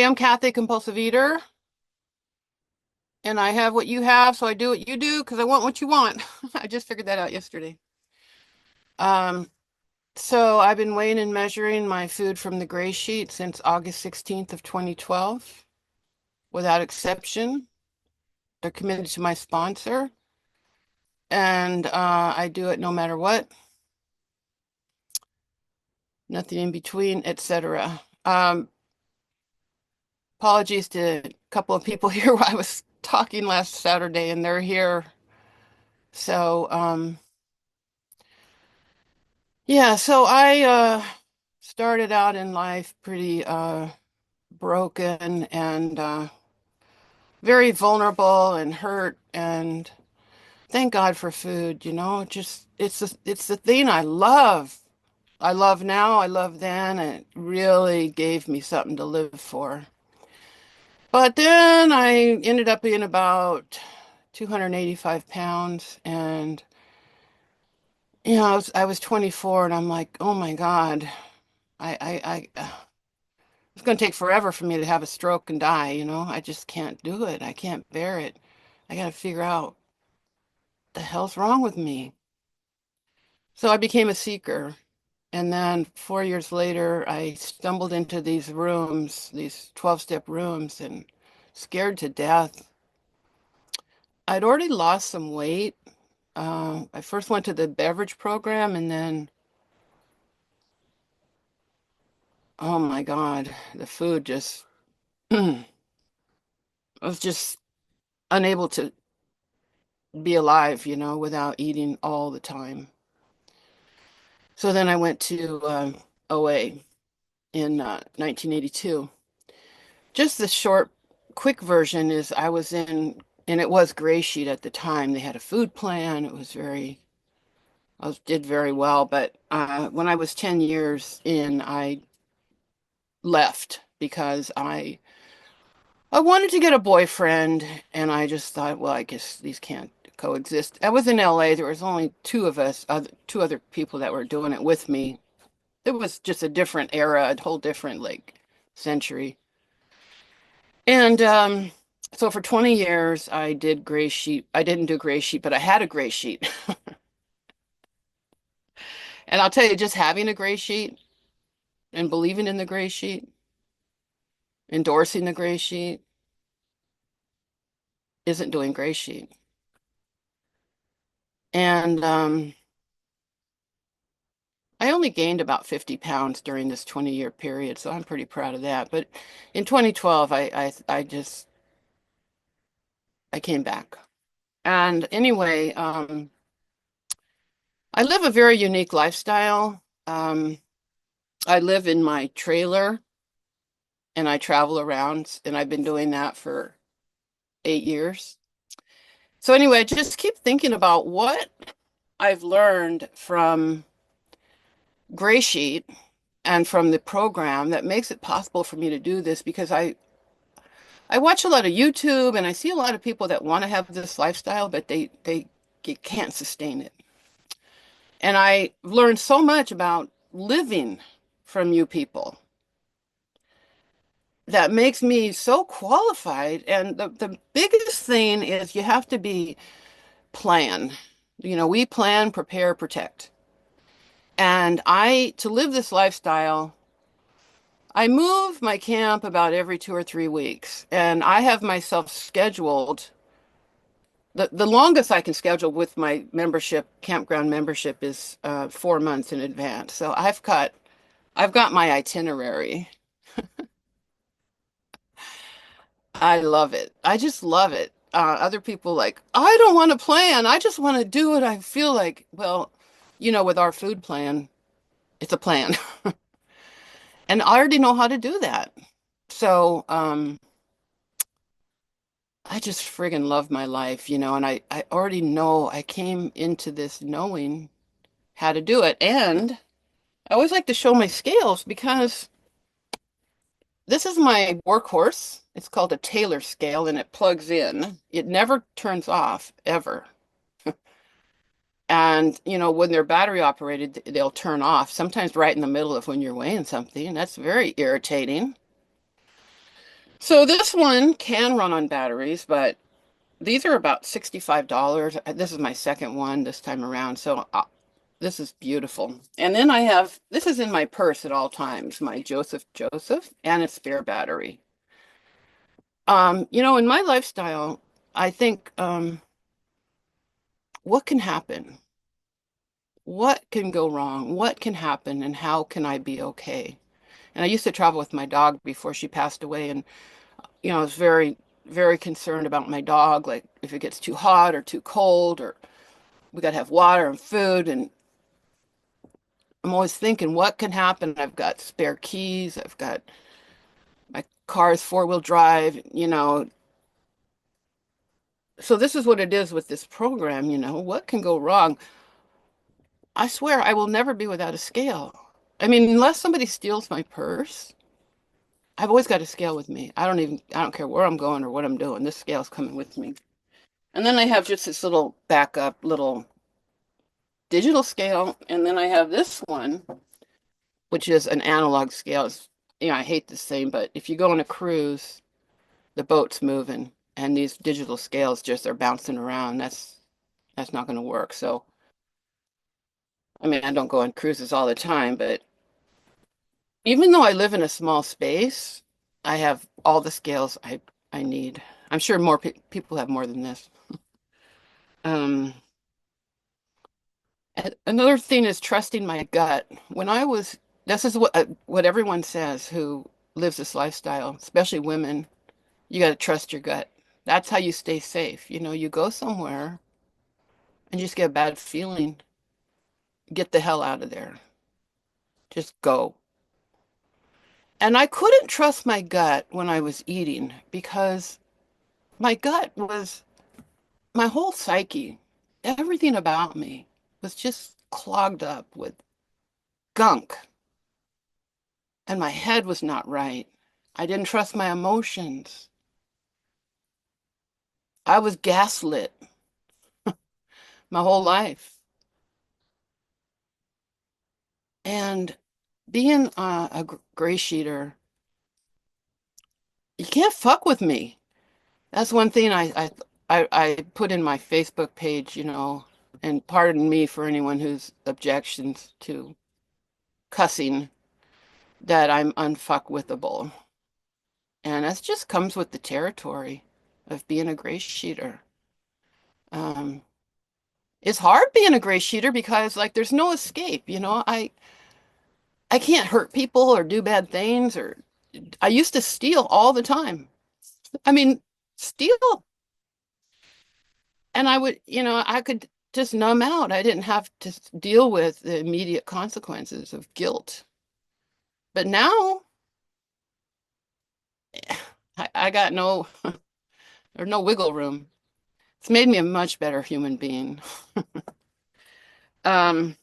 am Kathy, compulsive eater, and I have what you have, so I do what you do because I want what you want. I just figured that out yesterday. Um, so I've been weighing and measuring my food from the Gray Sheet since August 16th of 2012, without exception. They're committed to my sponsor, and I do it no matter what, nothing in between, etc. Apologies to a couple of people here. I was talking last Saturday, and they're here. So, yeah, so I started out in life pretty broken and very vulnerable and hurt, and thank God for food, just it's the thing I love. I love now, I love then, and it really gave me something to live for. But then I ended up being about 285 pounds, and I was 24, and I'm like, oh my God, it's going to take forever for me to have a stroke and die. I just can't do it. I can't bear it. I got to figure out the hell's wrong with me. So I became a seeker. And then 4 years later, I stumbled into these rooms, these 12-step rooms, and scared to death. I'd already lost some weight. I first went to the beverage program, and then, oh my God, the food just, I was just unable to be alive, without eating all the time. So then I went to OA in 1982. Just the short, quick version is I was in, and it was Gray Sheet at the time. They had a food plan. Did very well. But when I was 10 years in, I left because I wanted to get a boyfriend, and I just thought, well, I guess these can't coexist. I was in LA. There was only two of us, two other people that were doing it with me. It was just a different era, a whole different like century. And so for 20 years I did Gray Sheet. I didn't do Gray Sheet, but I had a Gray Sheet. And I'll tell you, just having a Gray Sheet and believing in the Gray Sheet, endorsing the Gray Sheet, isn't doing Gray Sheet. And I only gained about 50 pounds during this 20-year period, so I'm pretty proud of that. But in 2012, I came back. And anyway, I live a very unique lifestyle. I live in my trailer and I travel around, and I've been doing that for 8 years. So anyway, I just keep thinking about what I've learned from Gray Sheet and from the program that makes it possible for me to do this, because I watch a lot of YouTube and I see a lot of people that want to have this lifestyle, but they can't sustain it. And I learned so much about living from you people that makes me so qualified. And the biggest thing is you have to be plan. We plan, prepare, protect. And to live this lifestyle, I move my camp about every 2 or 3 weeks. And I have myself scheduled. The longest I can schedule with my campground membership, is 4 months in advance. So I've got my itinerary. I love it. I just love it. Other people like, I don't want to plan. I just want to do what I feel like. Well, with our food plan, it's a plan. And I already know how to do that. So, I just friggin' love my life, and I already know I came into this knowing how to do it. And I always like to show my scales because this is my workhorse. It's called a Taylor scale, and it plugs in. It never turns off, ever. And, when they're battery operated, they'll turn off, sometimes right in the middle of when you're weighing something. That's very irritating. So this one can run on batteries, but these are about $65. This is my second one this time around, so this is beautiful. And then I have, this is in my purse at all times, my Joseph and a spare battery. In my lifestyle, I think, what can happen? What can go wrong? What can happen? And how can I be okay? And I used to travel with my dog before she passed away. And, I was very, very concerned about my dog, like if it gets too hot or too cold, or we got to have water and food. And I'm always thinking, what can happen? I've got spare keys. I've got my car's four-wheel drive, So this is what it is with this program, what can go wrong? I swear I will never be without a scale. I mean, unless somebody steals my purse, I've always got a scale with me. I don't care where I'm going or what I'm doing. This scale's coming with me. And then I have just this little backup, little digital scale. And then I have this one, which is an analog scale. I hate this thing, but if you go on a cruise, the boat's moving and these digital scales just are bouncing around. That's not going to work. So, I mean, I don't go on cruises all the time, but even though I live in a small space, I have all the scales I need. I'm sure more people have more than this. Um, Another thing is trusting my gut. This is what everyone says who lives this lifestyle, especially women. You got to trust your gut. That's how you stay safe. You go somewhere and you just get a bad feeling. Get the hell out of there. Just go. And I couldn't trust my gut when I was eating because my gut was my whole psyche, everything about me was just clogged up with gunk, and my head was not right. I didn't trust my emotions. I was gaslit my whole life. And being a gray sheeter, you can't fuck with me. That's one thing I put in my Facebook page, and pardon me for anyone whose objections to cussing, that I'm unfuckwithable. And that just comes with the territory of being a gray sheeter. Um, it's hard being a gray sheeter because like there's no escape, I can't hurt people or do bad things or I used to steal all the time. I mean, steal and I could just numb out. I didn't have to deal with the immediate consequences of guilt. But now I got there's no wiggle room. It's made me a much better human being. Um,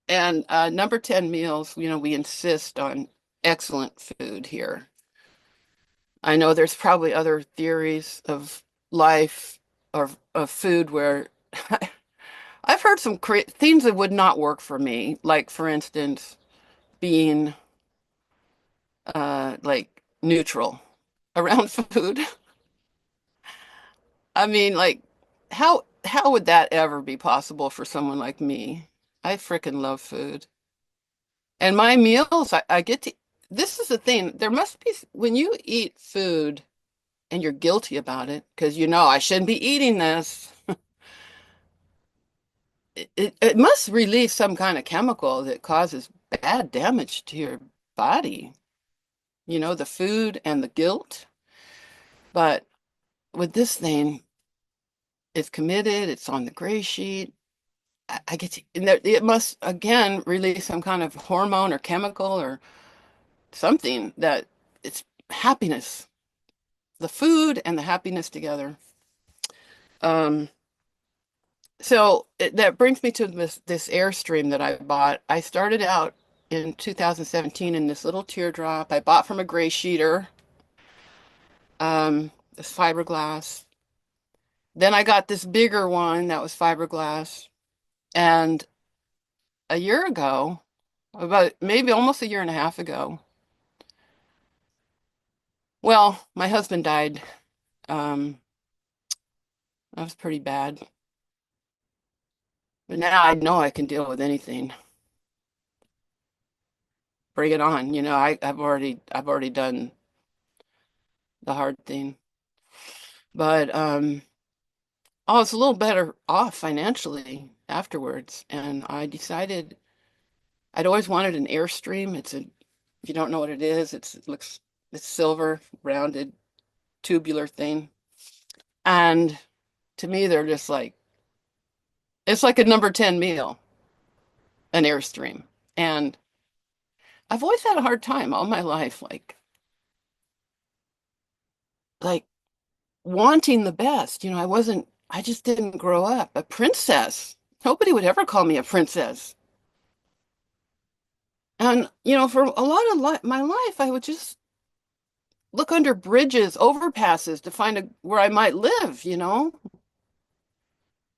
and number 10 meals, we insist on excellent food here. I know there's probably other theories of life or of food where I've heard some things that would not work for me, like for instance, being like neutral around food. I mean, like how would that ever be possible for someone like me? I freaking love food. And my meals, I get to, this is the thing. There must be, when you eat food and you're guilty about it, because I shouldn't be eating this, it must release some kind of chemical that causes bad damage to your body, the food and the guilt. But with this thing, it's committed, it's on the gray sheet. I get to, and it must again release some kind of hormone or chemical or something that it's happiness, the food and the happiness together. Um, that brings me to this Airstream that I bought. I started out in 2017 in this little teardrop I bought from a gray sheeter, this fiberglass. Then I got this bigger one that was fiberglass. And a year ago, about maybe almost a year and a half ago, Well, my husband died. Um, that was pretty bad. But now I know I can deal with anything. Bring it on. I've already done the hard thing. But I was a little better off financially afterwards, and I decided I'd always wanted an Airstream. If you don't know what it is, it's silver, rounded, tubular thing. And to me, they're just like it's like a number 10 meal, an Airstream. And I've always had a hard time all my life, like wanting the best. I just didn't grow up a princess. Nobody would ever call me a princess. And, for a lot of li my life, I would just look under bridges, overpasses to find where I might live.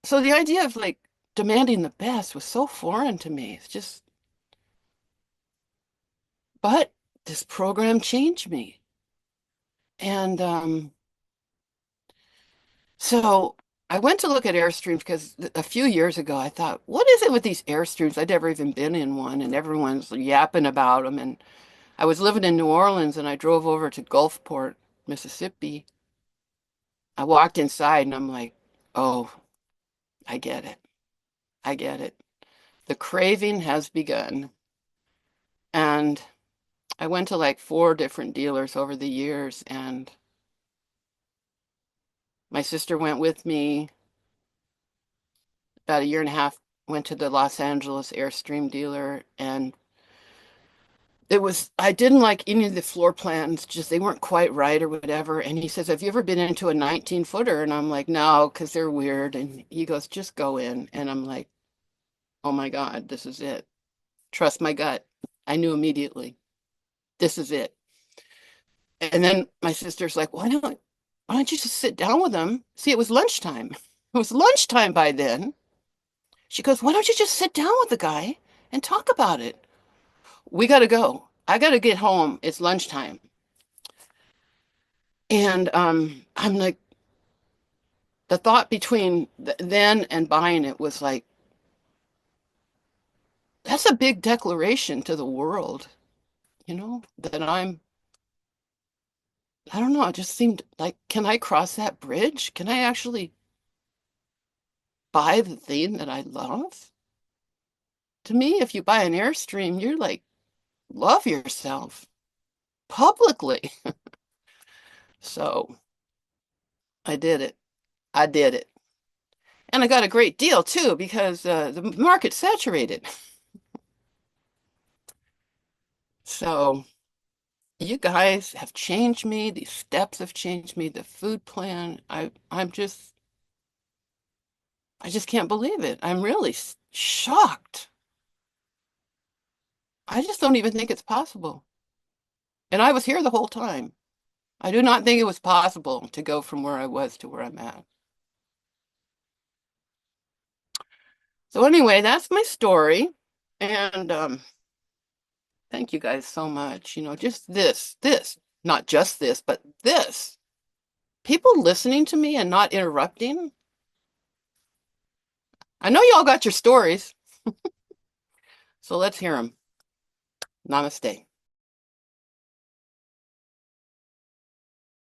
So the idea of like demanding the best was so foreign to me. But this program changed me. And so I went to look at Airstreams because a few years ago I thought, what is it with these Airstreams? I'd never even been in one, and everyone's yapping about them. And I was living in New Orleans, and I drove over to Gulfport, Mississippi. I walked inside, and I'm like, oh, I get it. I get it. The craving has begun. And I went to like four different dealers over the years, and my sister went with me about a year and a half, went to the Los Angeles Airstream dealer, and I didn't like any of the floor plans, just they weren't quite right or whatever. And he says, have you ever been into a 19 footer? And I'm like, no, because they're weird. And he goes, just go in. And I'm like, oh my God, this is it. Trust my gut. I knew immediately, this is it. And then my sister's like, why don't you just sit down with him? See, it was lunchtime. It was lunchtime by then. She goes, why don't you just sit down with the guy and talk about it? We got to go. I got to get home. It's lunchtime. And I'm like, the thought between then and buying it was like, that's a big declaration to the world, that I don't know, it just seemed like, can I cross that bridge? Can I actually buy the thing that I love? To me, if you buy an Airstream, you're like, love yourself publicly. So I did it. I did it. And I got a great deal too because the market's saturated. So you guys have changed me. These steps have changed me. The food plan. I just can't believe it. I'm really shocked. I just don't even think it's possible. And I was here the whole time. I do not think it was possible to go from where I was to where I'm at. So anyway, that's my story. And thank you guys so much. Just not just this, but this. People listening to me and not interrupting. I know y'all got your stories, so let's hear them. Namaste.